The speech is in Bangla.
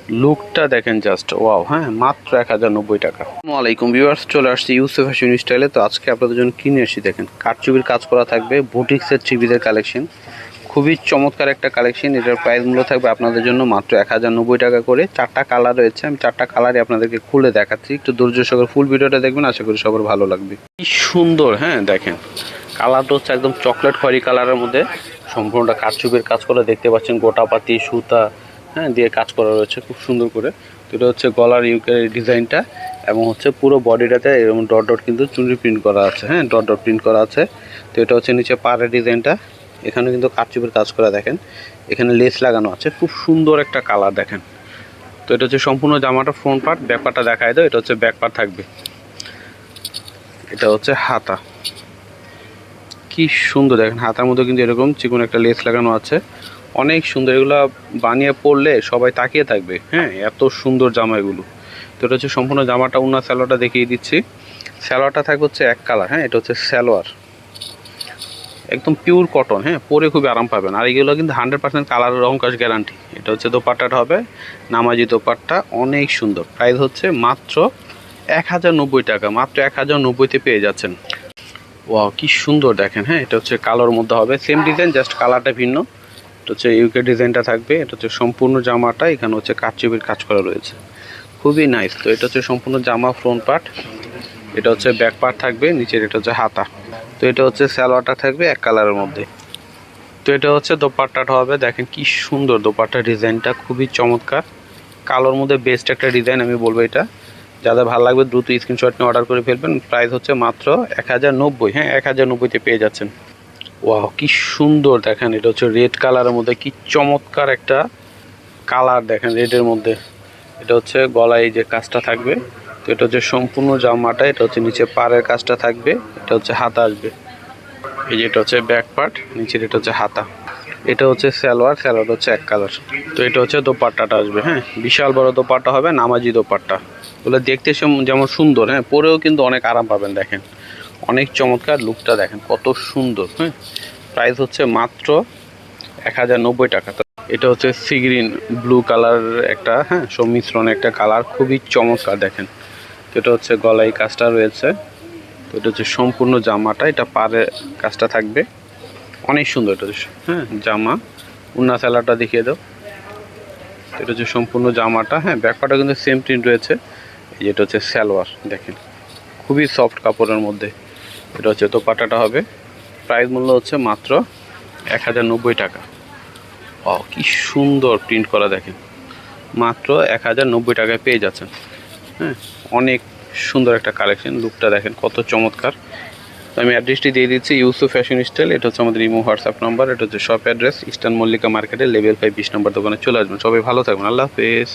লুকটা দেখেন জাস্ট ওয়াও। হ্যাঁ, মাত্র 1090 টাকা। আসসালামু আলাইকুম ভিউয়ার্স, চলে আসছি ইউসুফ ফ্যাশন স্টাইলে। তো আজকে আপনাদের জন্য কিনে এসেছি, দেখেন কারচুপির কাজ করা থাকবে, বুটিক্সের থ্রিপিসের কালেকশন। খুবই চমৎকার একটা কালেকশন। এটার প্রাইস মূল্য থাকবে আপনাদের জন্য মাত্র 1090 টাকা করে। 4টা কালার রয়েছে, আমি 4টা কালারই আপনাদেরকে খুলে দেখাচ্ছি। একটু ধৈর্য সহকারে ফুল ভিডিওটা দেখবেন, আশা করি সবার ভালো লাগবে। কি সুন্দর, হ্যাঁ দেখেন কালারটা হচ্ছে একদম চকলেট খয়েরি কালারের মধ্যে, সম্পূর্ণটা কারচুপির কাজ করে দেখতে পাচ্ছেন। গোটাপাতি সুতা হ্যাঁ দিয়ে কাজ করা রয়েছে খুব সুন্দর করে। তো এটা হচ্ছে গলার ইউকের ডিজাইনটা, এবং হচ্ছে পুরো বডিটাতে এরকম ডট ডট কিন্তু চুনরি প্রিন্ট করা আছে। হ্যাঁ, ডট ডট প্রিন্ট করা আছে। তো এটা হচ্ছে নিচে পাড়ের ডিজাইনটা, এখানে কিন্তু কারচুপির কাজ করা দেখেন। এখানে লেস লাগানো আছে, খুব সুন্দর একটা কালার দেখেন। তো এটা হচ্ছে সম্পূর্ণ জামাটা ফ্রন্ট পার্ট। ব্যাক পার্টটা দেখায় দাও, এটা হচ্ছে ব্যাক পার্ট থাকবে। এটা হচ্ছে হাতা, কি সুন্দর দেখেন। হাতার মধ্যে কিন্তু এরকম চিকন একটা লেস লাগানো আছে, অনেক সুন্দর। এগুলো বানিয়ে পরলে সবাই তাকিয়ে থাকবে। হ্যাঁ, এত সুন্দর জামা এগুলো। তো এটা হচ্ছে সম্পূর্ণ জামাটা। উন্না সালোয়ারটা দেখিয়ে দিচ্ছি। সালোয়ারটা থাকবে হচ্ছে এক কালার। হ্যাঁ, এটা হচ্ছে সালোয়ার, একদম পিওর কটন। হ্যাঁ, পরে খুবই আরাম পাবেন। আর এগুলো কিন্তু 100% কালার রং কাজ গ্যারান্টি। এটা হচ্ছে দোপাট্টাটা হবে নামাজি দোপাট্টা, অনেক সুন্দর। প্রাইস হচ্ছে মাত্র 1090 টাকা, মাত্র 1090-তে পেয়ে যাচ্ছেন। ওয়াও, কি সুন্দর দেখেন। হ্যাঁ, এটা হচ্ছে কালোর মধ্যে হবে, সেম ডিজাইন, জাস্ট কালারটা ভিন্ন। এটা হচ্ছে ইউকে ডিজাইনটা থাকবে। এটা হচ্ছে সম্পূর্ণ জামাটা, এখানে হচ্ছে কারচুপির কাজ করা রয়েছে, খুবই নাইস। তো এটা হচ্ছে সম্পূর্ণ জামা ফ্রন্ট পার্ট। এটা হচ্ছে ব্যাক পার্ট থাকবে, নিচের এটা হচ্ছে হাতা। তো এটা হচ্ছে সালোয়ারটা থাকবে এক কালারের মধ্যে। তো এটা হচ্ছে দোপাট্টাটা হবে, দেখেন কি সুন্দর দোপাট্টার ডিজাইনটা, খুবই চমৎকার। কালোর মধ্যে বেস্ট একটা ডিজাইন আমি বলবো এটা। যাদের ভালো লাগবে দ্রুত স্ক্রিনশট নিয়ে অর্ডার করে ফেলবেন। প্রাইস হচ্ছে মাত্র 1090। হ্যাঁ, 1090-তে পেয়ে যাচ্ছেন। ওয়াও, কি সুন্দর দেখেন। এটা হচ্ছে রেড কালারের মধ্যে, কি চমৎকার একটা কালার দেখেন রেডের মধ্যে। এটা হচ্ছে গলায় যে কাজটা থাকবে। তো এটা হচ্ছে সম্পূর্ণ জামাটা। এটা হচ্ছে নিচে পাড়ের কাজটা থাকবে। এটা হচ্ছে হাতা আসবে, এই যে এটা হচ্ছে ব্যাক পার্ট, নিচের এটা হচ্ছে হাতা। এটা হচ্ছে সালোয়ার, সালোয়ার হচ্ছে এক কালার। তো এটা হচ্ছে দোপাট্টাটা আসবে। হ্যাঁ, বিশাল বড় দোপাট্টা হবে, নামাজি দোপাট্টা। ওগুলো দেখতে যেমন সুন্দর, হ্যাঁ পরেও কিন্তু অনেক আরাম পাবেন। দেখেন অনেক চমৎকার, লুকটা দেখেন কত সুন্দর। হ্যাঁ, প্রাইস হচ্ছে মাত্র 1090 টাকা। তো এটা হচ্ছে সি গ্রিন ব্লু কালার একটা, হ্যাঁ সংমিশ্রণ একটা কালার, খুবই চমৎকার দেখেন। তো এটা হচ্ছে গলায় কাজটা রয়েছে। তো এটা হচ্ছে সম্পূর্ণ জামাটা, এটা পাড়ে কাজটা থাকবে, অনেক সুন্দর। এটা হচ্ছে হ্যাঁ জামা। উন্না সালোয়ারটা দেখিয়ে দাও। তো এটা হচ্ছে সম্পূর্ণ জামাটা। হ্যাঁ, ব্যাকপার্টটা কিন্তু সেম প্রিন্ট রয়েছে। এই যে এটা হচ্ছে সালোয়ার, দেখেন খুবই সফট কাপড়ের মধ্যে। এটা হচ্ছে দোপাট্টাটা হবে। প্রাইস মূল্য হচ্ছে মাত্র 1090 টাকা। ও, কি সুন্দর প্রিন্ট করা দেখেন, মাত্র 1090 টাকায় পেয়ে যাচ্ছেন। হ্যাঁ, অনেক সুন্দর একটা কালেকশন। লুকটা দেখেন কত চমৎকার। তো আমি অ্যাড্রেসটি দিয়ে দিচ্ছি, ইউসুফ ফ্যাশন স্টাইল। এটা হচ্ছে আমাদের ইমো হোয়াটসঅ্যাপ নাম্বার। এটা হচ্ছে শপ অ্যাড্রেস ইস্টার্ন মল্লিকা মার্কেটের লেভেল 5 20 নম্বর দোকানে চলে আসবেন। সবাই ভালো থাকবেন, আল্লাহ হাফেজ।